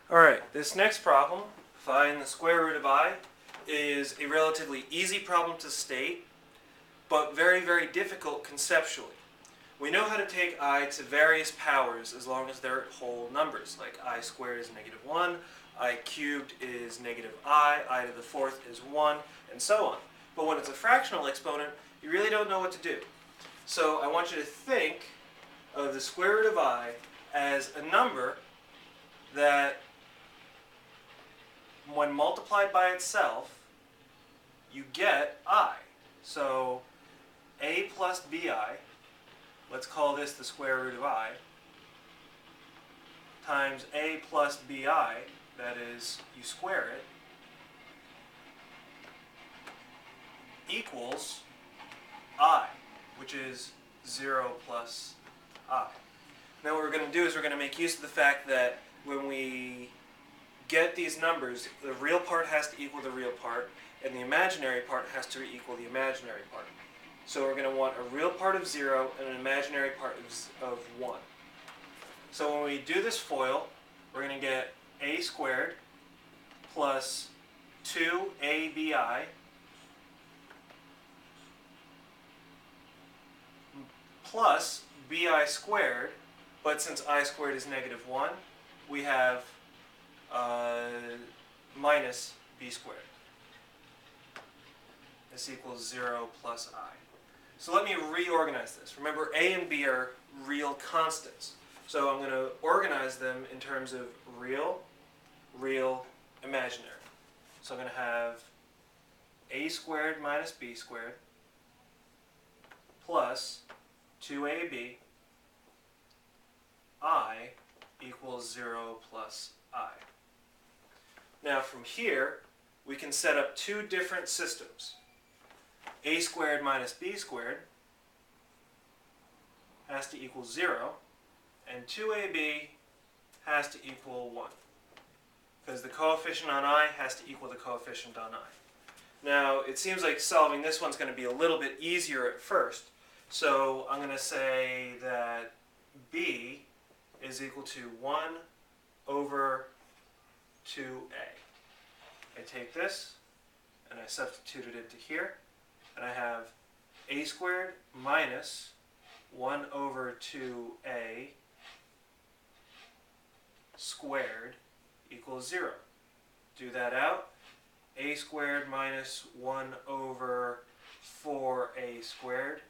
Alright, this next problem, find the square root of I, is a relatively easy problem to state, but very, very difficult conceptually. We know how to take I to various powers as long as they're whole numbers, like I squared is -1, I cubed is -I to the fourth is 1, and so on. But when it's a fractional exponent, you really don't know what to do. So I want you to think of the square root of I as a number that when multiplied by itself, you get I. So a plus bi, let's call this the square root of I, times a plus bi, that is, you square it, equals I, which is 0 plus I. Now what we're going to do is we're going to make use of the fact that when we get these numbers, the real part has to equal the real part, and the imaginary part has to equal the imaginary part. So we're going to want a real part of 0 and an imaginary part of 1. So when we do this FOIL, we're going to get a squared plus 2abi plus bi squared, but since I squared is -1, we have minus b squared. This equals 0 plus I. So let me reorganize this. Remember, a and b are real constants. So I'm going to organize them in terms of real, real, imaginary. So I'm going to have a squared minus b squared plus 2ab I equals 0 plus I. Now from here, we can set up two different systems. A squared minus b squared has to equal 0, and 2ab has to equal 1, because the coefficient on I has to equal the coefficient on I. Now, it seems like solving this one's going to be a little bit easier at first, so I'm going to say that b is equal to 1 over 2a. I take this and I substitute it into here, and I have a squared minus 1 over 2a squared equals 0. Do that out. A squared minus 1 over 4a squared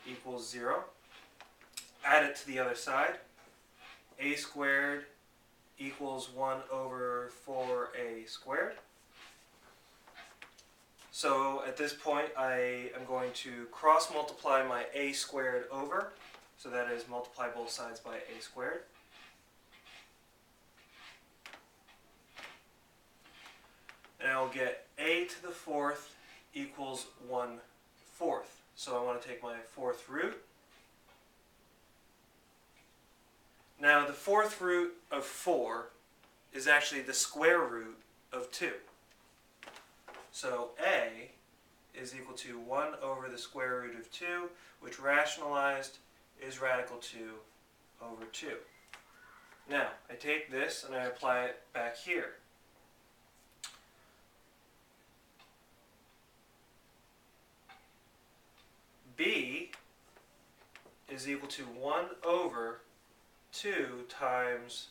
equals 0. Add it to the other side. A squared equals 1 over 4a squared. So at this point I am going to cross multiply my a squared over, so that is multiply both sides by a squared. And I'll get a to the fourth equals 1/4. So I want to take my fourth root. Now the fourth root of 4 is actually the square root of 2. So a is equal to 1 over the square root of 2, which rationalized is radical 2 over 2. Now, I take this and I apply it back here. B is equal to 1 over 2 times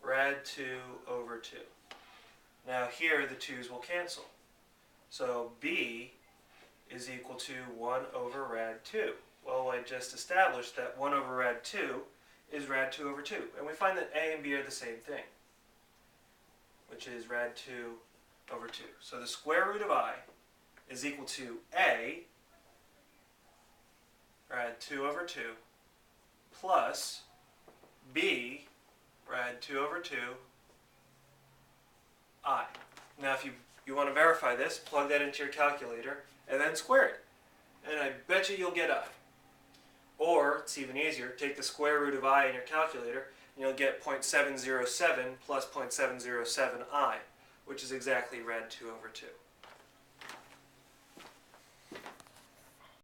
rad 2 over 2. Now here the 2's will cancel. So b is equal to 1 over rad 2. Well, I just established that 1 over rad 2 is rad 2 over 2. And we find that a and b are the same thing, which is rad 2 over 2. So the square root of I is equal to a, rad 2 over 2, plus b, rad 2 over 2, I. Now if you want to verify this, plug that into your calculator and then square it. And I bet you'll get I. Or, it's even easier, take the square root of I in your calculator and you'll get 0.707 plus 0.707 I, which is exactly rad 2 over 2.